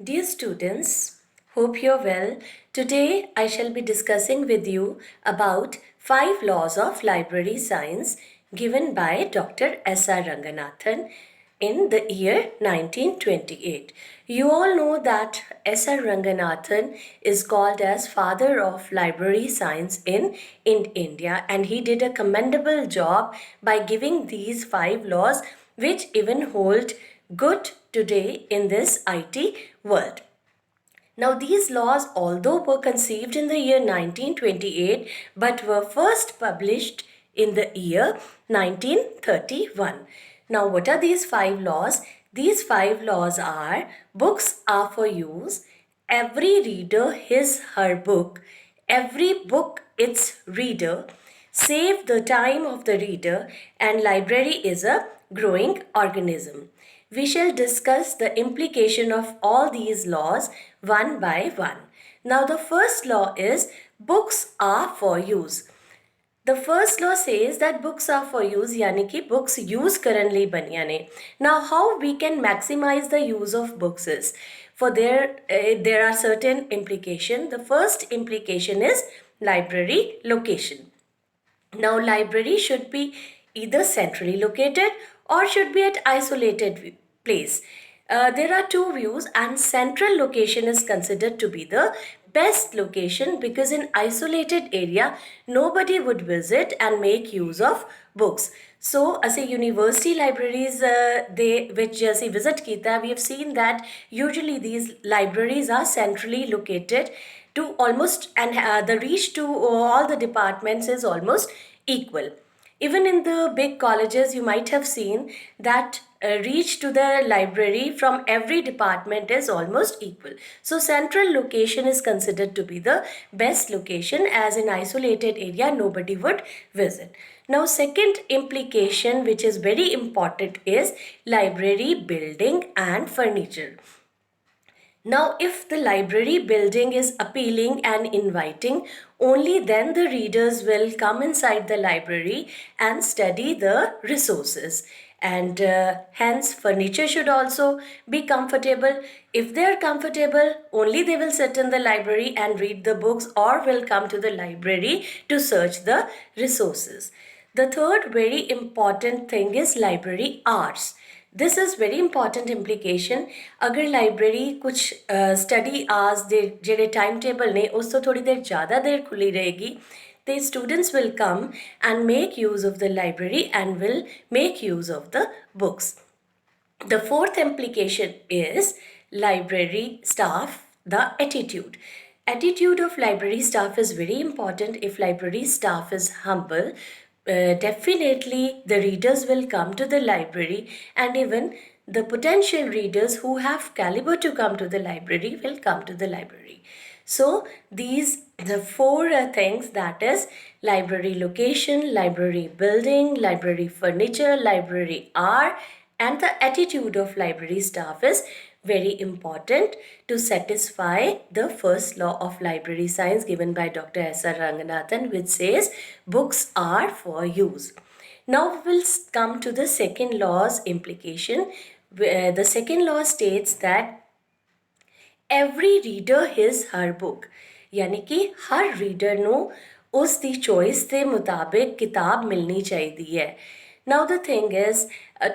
Dear students, hope you're well. Today I shall be discussing with you about 5 laws of library science given by Dr. S.R. Ranganathan in the year 1928. You all know that S.R. Ranganathan is called as father of library science in India, and he did a commendable job by giving these 5 laws which even hold good today in this IT world. Now, these laws, although were conceived in the year 1928, but were first published in the year 1931. Now, what are these 5 laws? These 5 laws are: books are for use, every reader his her book, every book its reader, save the time of the reader, and library is a growing organism. We shall discuss the implication of all these laws one by one. Now, the first law is books are for use. The first law says that books are for use, yani ki books use karan li baniya ne. Now, how we can maximize the use of books is, for there are certain implications. The first implication is library location. Now, library should be either centrally located or should be at isolated place. There are two views, and central location is considered to be the best location because in isolated area nobody would visit and make use of books. So, as a university libraries, they which we visit kita, we have seen that usually these libraries are centrally located to almost, and the reach to all the departments is almost equal. Even in the big colleges, you might have seen that reach to the library from every department is almost equal. So central location is considered to be the best location, as in isolated area nobody would visit. Now, second implication, which is very important, is library building and furniture. Now, if the library building is appealing and inviting, only then the readers will come inside the library and study the resources. And hence, furniture should also be comfortable. If they are comfortable, only they will sit in the library and read the books, or will come to the library to search the resources. The third very important thing is library hours. This is very important implication. अगर library कुछ study hours दे जेडे time table ने उस तो थोड़ी देर ज़्यादा देर खुली रहेगी, the students will come and make use of the library and will make use of the books. The fourth implication is library staff, the attitude. Attitude of library staff is very important. If library staff is humble, definitely the readers will come to the library, and even the potential readers who have caliber to come to the library will come to the library. So these the four things, that is library location, library building, library furniture, library hour, and the attitude of library staff is very important to satisfy the first law of library science given by Dr. S.R. Ranganathan, which says books are for use. Now we will come to the second law's implication. The second law states that every reader his her book, यानी कि हर reader ਨੂੰ ਉਸ ਦੀ choice ਦੇ ਮੁਤਾਬਿਕ ਕਿਤਾਬ ਮਿਲਣੀ ਚਾਹੀਦੀ ਹੈ. Now the thing is,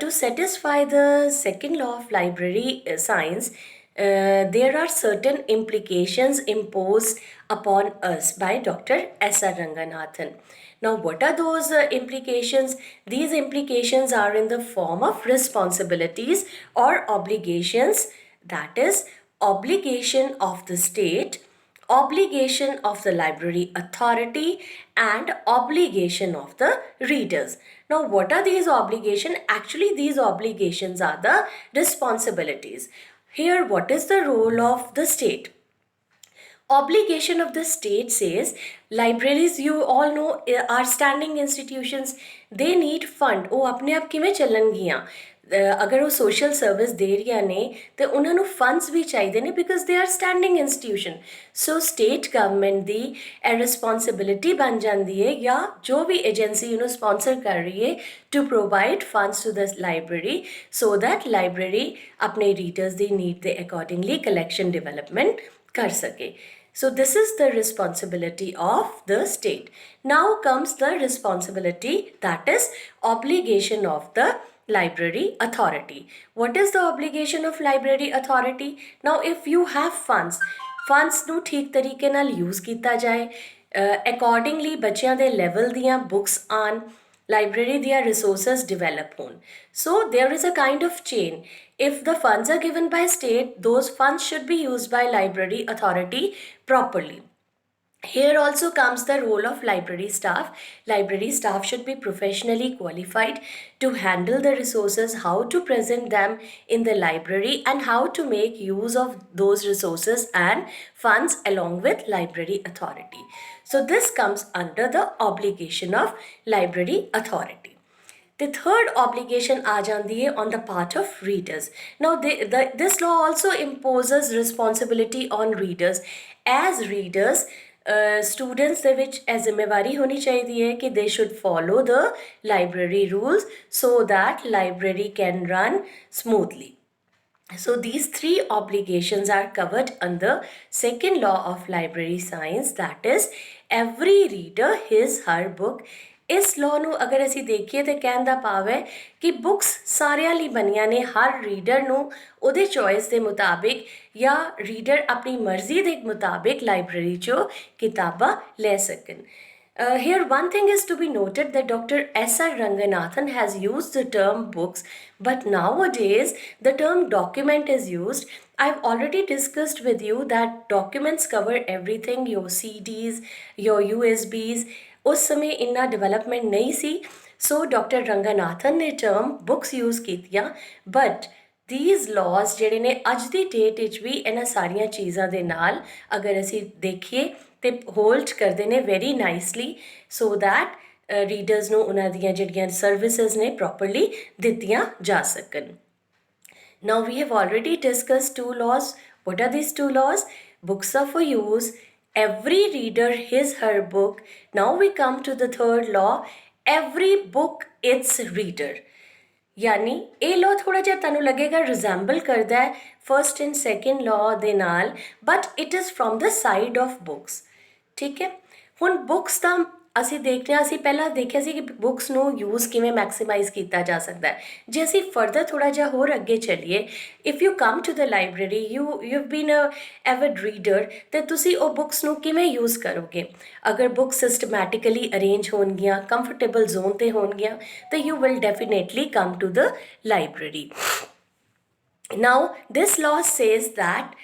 to satisfy the second law of library science, there are certain implications imposed upon us by Dr. S.R. Ranganathan. Now, what are those implications? These implications are in the form of responsibilities or obligations, that is, obligation of the state, obligation of the library authority, and obligation of the readers. Now, what are these obligations? Actually, these obligations are the responsibilities. Here, what is the role of the state? Obligation of the state says libraries, you all know, are standing institutions. They need fund. Oh, apne aap kive chalangiyan? ਅਗਰ ਉਹ social service ਦੇ ਰਹੀਆਂ ਨੇ ਤੇ ਉਹਨਾਂ ਨੂੰ funds ਵੀ ਚਾਹੀਦੇ ਨੇ because they are standing institution. So state government ਦੀ ਇਹ ਰਿਸਪੌਂਸਿਬਿਲਿਟੀ ਬਣ ਜਾਂਦੀ ਹੈ ਜਾਂ ਜੋ ਵੀ ਏਜੰਸੀ ਉਹਨੂੰ ਸਪਾਂਸਰ ਕਰ ਰਹੀ ਹੈ to provide funds to the library so that library ਆਪਣੇ ਰੀਡਰਸ ਦੀ ਨੀਡ ਦੇ ਅਕੋਰਡਿੰਗਲੀ ਕਲੈਕਸ਼ਨ ਡਿਵੈਲਪਮੈਂਟ ਕਰ ਸਕੇ। So this is the responsibility of the state. Now comes the responsibility, that is obligation of the library authority. What is the obligation of library authority? Now if you have funds ਨੂੰ ਠੀਕ ਤਰੀਕੇ ਨਾਲ use ਕੀਤਾ ਜਾਏ, accordingly ਬੱਚਿਆਂ ਦੇ level ਦੀਆਂ books ਆਉਣ, library ਦੀਆਂ resources develop ਹੋਣ. So there is a kind of chain. If the funds are given by state, those funds should be used by library authority properly. Here also comes the role of library staff. Library staff should be professionally qualified to handle the resources, how to present them in the library, and how to make use of those resources and funds along with library authority. So this comes under the obligation of library authority. The third obligation aa jandi hai on the part of readers. Now this law also imposes responsibility on readers. As readers, students ਦੇ ਵਿੱਚ ਇਹ ਜ਼ਿੰਮੇਵਾਰੀ ਹੋਣੀ ਚਾਹੀਦੀ ਹੈ ਕਿ they should follow the library rules so that library can run smoothly. So these three obligations are covered under second law of library science, that is every reader his her book. ਇਸ law ਨੂੰ ਅਗਰ ਅਸੀਂ ਦੇਖੀਏ ਤਾਂ ਕਹਿਣ ਦਾ ਭਾਵ ਹੈ ਕਿ ਬੁੱਕਸ ਸਾਰਿਆਂ ਲਈ ਬਣੀਆਂ ਨੇ, ਹਰ ਰੀਡਰ ਨੂੰ ਉਹਦੇ ਚੋਇਸ ਦੇ ਮੁਤਾਬਿਕ ਜਾਂ ਰੀਡਰ ਆਪਣੀ ਮਰਜ਼ੀ ਦੇ ਮੁਤਾਬਿਕ ਲਾਇਬ੍ਰੇਰੀ 'ਚੋਂ ਕਿਤਾਬਾਂ ਲੈ ਸਕਣ। Here one thing is to be noted that Dr. S.R. Ranganathan has used the term books, but nowadays the term document is used. I've already discussed with you that documents cover everything, your CDs, your USBs. उस समय इन्ना development नहीं सी, so doctor Ranganathan ने term books use कीतियां, but these laws ਜਿਹੜੇ ਨੇ ਅੱਜ ਦੀ date ਵਿੱਚ ਵੀ ਇਹਨਾਂ ਸਾਰੀਆਂ ਚੀਜ਼ਾਂ ਦੇ ਨਾਲ ਅਗਰ ਅਸੀਂ ਦੇਖੀਏ ਤੇ ਹੋਲਡ ਕਰਦੇ ਨੇ very nicely so that readers ਨੂੰ ਉਹਨਾਂ ਦੀਆਂ ਜਿਹੜੀਆਂ ਸਰਵਿਸਿਜ਼ ਨੇ ਪ੍ਰੋਪਰਲੀ ਦਿੱਤੀਆਂ ਜਾ ਸਕਣ। Now we have already discussed two laws. What are these two laws? Books are for use. Every reader his her book. Now we come to the third law. Every book its reader. यानी ये law थोड़ा जिहा तुहानूं लगेगा resemble करता है first and second law दे नाल, but it is from the side of books. ठीक है, हुण बुक्स का ਅਸੀਂ ਦੇਖਦੇ ਹਾਂ, ਅਸੀਂ ਪਹਿਲਾਂ ਦੇਖਿਆ ਸੀ ਕਿ ਬੁੱਕਸ ਨੂੰ ਯੂਜ਼ ਕਿਵੇਂ ਮੈਕਸੀਮਾਈਜ਼ ਕੀਤਾ ਜਾ ਸਕਦਾ ਹੈ। ਜੇ ਅਸੀਂ ਫਰਦਰ ਥੋੜ੍ਹਾ ਜਿਹਾ ਹੋਰ ਅੱਗੇ ਚੱਲੀਏ, if you come to the library, you've been a avid reader, ਅਤੇ ਤੁਸੀਂ ਉਹ ਬੁੱਕਸ ਨੂੰ ਕਿਵੇਂ ਯੂਜ਼ ਕਰੋਗੇ? ਅਗਰ ਬੁੱਕਸ ਸਿਸਟਮੈਟਿਕਲੀ ਅਰੇਂਜ ਹੋਣਗੀਆਂ, ਕੰਫਰਟੇਬਲ ਜ਼ੋਨ 'ਤੇ ਹੋਣਗੀਆਂ, ਤਾਂ you will definitely come to the library. Now this law says that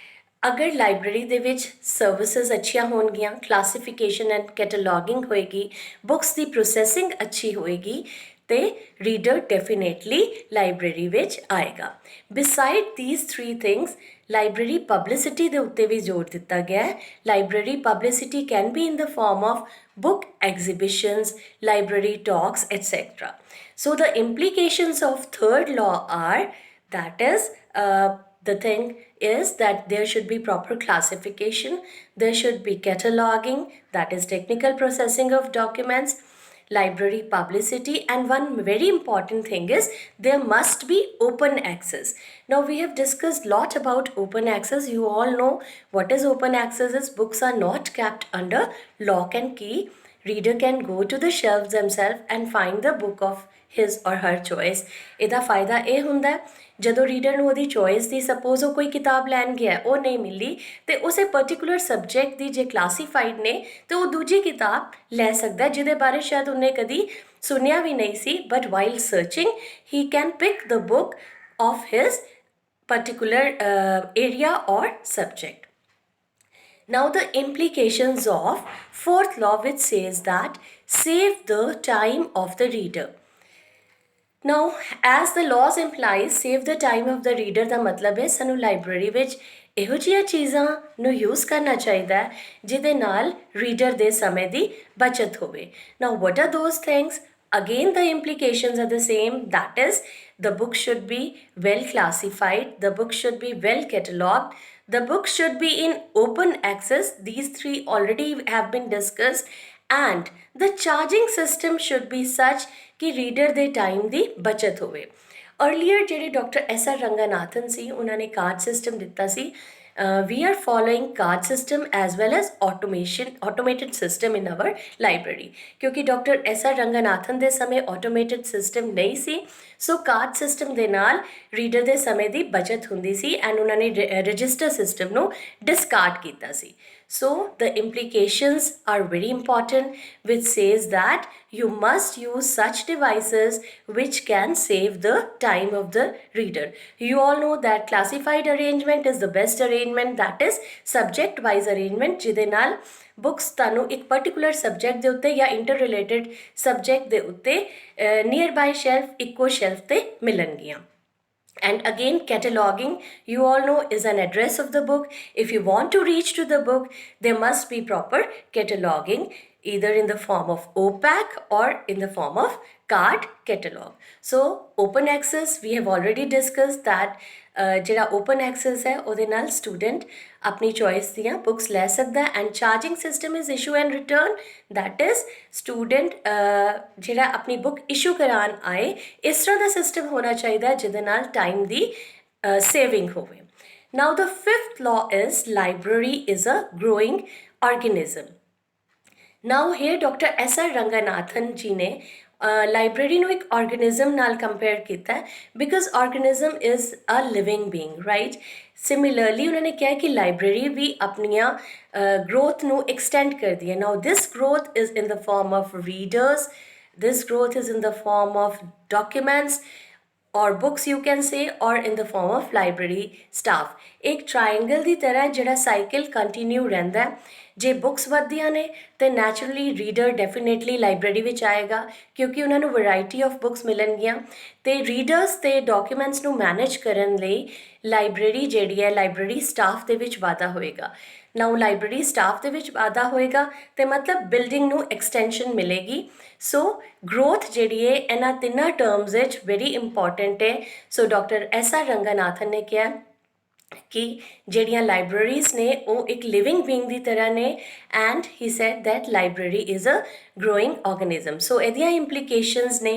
अगर लाइब्रेरी ਦੇ ਵਿੱਚ ਸਰਵਿਸਿਜ਼ ਅੱਛੀਆਂ ਹੋਣਗੀਆਂ, ਕਲਾਸੀਫਿਕੇਸ਼ਨ ਐਂਡ ਕੈਟਾਲੌਗਿੰਗ ਹੋਏਗੀ, ਬੁੱਕਸ ਦੀ ਪ੍ਰੋਸੈਸਿੰਗ ਅੱਛੀ ਹੋਏਗੀ ਤੇ ਰੀਡਰ ਡੈਫੀਨੇਟਲੀ ਲਾਇਬ੍ਰੇਰੀ ਵਿੱਚ ਆਏਗਾ। Beside these three things, library publicity ਦੇ ਉੱਤੇ ਵੀ ਜ਼ੋਰ ਦਿੱਤਾ ਗਿਆ ਹੈ। Library publicity can be in the form of book exhibitions, library talks, etc. So the implications of third law are, that is, the thing is that there should be proper classification, there should be cataloging, that is technical processing of documents, library publicity, and one very important thing is there must be open access. Now we have discussed lot about open access. You all know what is open access is. Books are not kept under lock and key. Reader can go to the shelves themselves and find the book of his or her choice. ਇਹਦਾ ਫਾਇਦਾ ਇਹ ਹੁੰਦਾ ਜਦੋਂ reader ਨੂੰ ਉਹਦੀ choice ਦੀ, suppose ਉਹ ਕੋਈ ਕਿਤਾਬ ਲੈਣ ਗਿਆ, ਉਹ ਨਹੀਂ ਮਿਲੀ, ਤੇ ਉਸੇ ਪਰਟੀਕੂਲਰ ਸਬਜੈਕਟ ਦੀ ਜੇ ਕਲਾਸੀਫਾਈਡ ਨੇ ਤੇ ਉਹ ਦੂਜੀ ਕਿਤਾਬ ਲੈ ਸਕਦਾ ਜਿਹਦੇ ਬਾਰੇ ਸ਼ਾਇਦ ਉਹਨੇ ਕਦੀ ਸੁਣਿਆ ਵੀ ਨਹੀਂ ਸੀ, but while searching he can pick the book of his particular area or subject. Now the implications of fourth law, which says that save the time of the reader. Now as the laws implies save the time of the reader ਦਾ ਮਤਲਬ ਹੈ ਸਾਨੂੰ library ਵਿੱਚ ਇਹੋ ਜਿਹੀਆਂ ਚੀਜ਼ਾਂ ਨੂੰ use ਕਰਨਾ ਚਾਹੀਦਾ ਹੈ ਜਿਹਦੇ ਨਾਲ ਰੀਡਰ ਦੇ ਸਮੇਂ ਦੀ ਬਚਤ ਹੋਵੇ। Now what are those things? Again the implications are the same, that is The book should be well classified. The book should be well catalogued. The book should be in open access. These three already have been discussed. And the charging system should be such कि reader ਦੇ time ਦੀ बचत ਹੋਵੇ। Earlier ਜਿਹੜੇ doctor S R Ranganathan ਸੀ ਉਹਨਾਂ ਨੇ card system ਦਿੱਤਾ ਸੀ। We are following card system as well as automated system in our library ਕਿਉਂਕਿ doctor S R Ranganathan ਦੇ ਸਮੇਂ automated system ਨਹੀਂ ਸੀ, ਸੋ ਕਾਰਡ ਸਿਸਟਮ ਦੇ ਨਾਲ ਰੀਡਰ ਦੇ ਸਮੇਂ ਦੀ ਬਚਤ ਹੁੰਦੀ ਸੀ ਐਂਡ ਉਹਨਾਂ ਨੇ ਰਜਿਸਟਰ ਸਿਸਟਮ ਨੂੰ ਡਿਸਕਾਰਡ ਕੀਤਾ ਸੀ। So the implications are very important, which says that you must use such devices which can save the time of the reader. You all know that classified arrangement is the best arrangement, that is subject wise arrangement ਜਿਹਦੇ ਨਾਲ books ਤੁਹਾਨੂੰ ਇੱਕ particular subject ਦੇ ਉੱਤੇ ਜਾਂ interrelated subject ਦੇ ਉੱਤੇ nearby shelf ਇੱਕੋ shelf ਤੇ ਮਿਲਣਗੀਆਂ। And again, cataloging, you all know, is an address of the book. If you want to reach to the book, there must be proper cataloging, either in the form of OPAC or in the form of card catalog. So open access, we have already discussed that ਜਿਹੜਾ open access ਹੈ ਉਹਦੇ ਨਾਲ student ਆਪਣੀ choice ਦੀਆਂ books ਲੈ ਸਕਦਾ and charging system is issue and return, that is student ਜਿਹੜਾ ਆਪਣੀ book issue ਕਰਾਉਣ ਆਏ ਇਸ ਤਰ੍ਹਾਂ ਦਾ system ਹੋਣਾ ਚਾਹੀਦਾ ਜਿਹਦੇ ਨਾਲ time ਦੀ saving ਹੋਵੇ। Now the fifth law is library is a growing organism. Now here Dr. S. R. Ranganathan ji ne library ਨੂੰ ਇੱਕ ਆਰਗੇਨਿਜ਼ਮ ਨਾਲ ਕੰਪੇਅਰ ਕੀਤਾ because organism is a living being, right. Similarly ਉਹਨਾਂ ਨੇ ਕਿਹਾ ਕਿ library ਵੀ ਆਪਣੀਆਂ ਗਰੋਥ ਨੂੰ ਐਕਸਟੈਂਡ ਕਰਦੀ ਹੈ। Now this growth is in the form of readers, this growth is in the form of documents or books you can say, or in the form of library staff. एक triangle ਦੀ ਤਰ੍ਹਾਂ ਜਿਹੜਾ cycle continue ਰਹਿੰਦਾ। ਜੇ books ਵਧਦੀਆਂ ਨੇ ਤੇ naturally reader definitely library ਵਿੱਚ ਆਏਗਾ ਕਿਉਂਕਿ ਉਹਨਾਂ ਨੂੰ variety of books ਮਿਲਣਗੀਆਂ ਤੇ readers ਤੇ documents ਨੂੰ manage ਕਰਨ ਲਈ library ਜਿਹੜੀ ਹੈ library staff ਦੇ ਵਿੱਚ ਵਾਧਾ ਹੋਏਗਾ। Now library staff ਦੇ ਵਿੱਚ ਵਾਧਾ ਹੋਏਗਾ ਤੇ ਮਤਲਬ building ਨੂੰ extension ਮਿਲੇਗੀ। ਸੋ growth ਜਿਹੜੀ ਹੈ ਇਹਨਾਂ ਤਿੰਨਾਂ terms ਵਿੱਚ very important ਹੈ। So doctor S R Ranganathan ਨੇ ਕਿਹਾ ਕਿ ਜਿਹੜੀਆਂ ਲਾਇਬ੍ਰੇਰੀਜ਼ ਨੇ ਉਹ ਇੱਕ ਲਿਵਿੰਗ ਬੀਇੰਗ ਦੀ ਤਰ੍ਹਾਂ ਨੇ and he said that library is a growing organism. So ਇਹਦੀਆਂ implications ਨੇ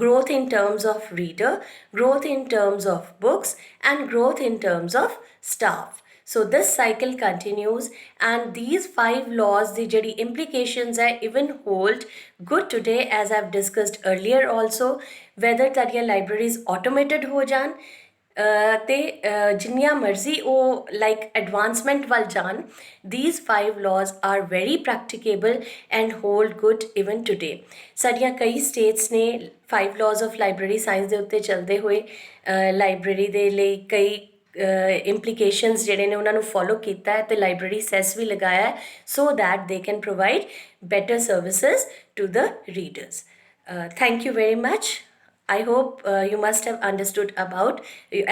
growth in terms of reader, growth in terms of books and growth in terms of staff. So this cycle continues and these 5 laws the ਜਿਹੜੀ implications ਹੈ even hold good today as I've discussed earlier also, whether ਤੁਹਾਡੀਆਂ libraries automated ਹੋ ਜਾਣ ਤੇ ਜਿੰਨੀਆਂ ਮਰਜ਼ੀ ਉਹ like advancement ਵੱਲ ਜਾਣ, these 5 laws are very practicable and hold good even today. ਸਾਡੀਆਂ ਕਈ ਸਟੇਟਸ ਨੇ 5 laws of library science ਦੇ ਉੱਤੇ ਚੱਲਦੇ ਹੋਏ ਲਾਇਬ੍ਰੇਰੀ ਦੇ ਲਈ ਕਈ implications ਜਿਹੜੇ ਨੇ ਉਹਨਾਂ ਨੂੰ ਫੋਲੋ ਕੀਤਾ ਹੈ ਤੇ ਲਾਇਬ੍ਰੇਰੀ ਸੈਸ ਵੀ ਲਗਾਇਆ ਹੈ so that they can provide better services to the readers. Thank you very much. I hope you must have understood about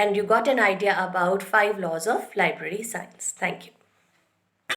and you got an idea about 5 laws of library science. Thank you.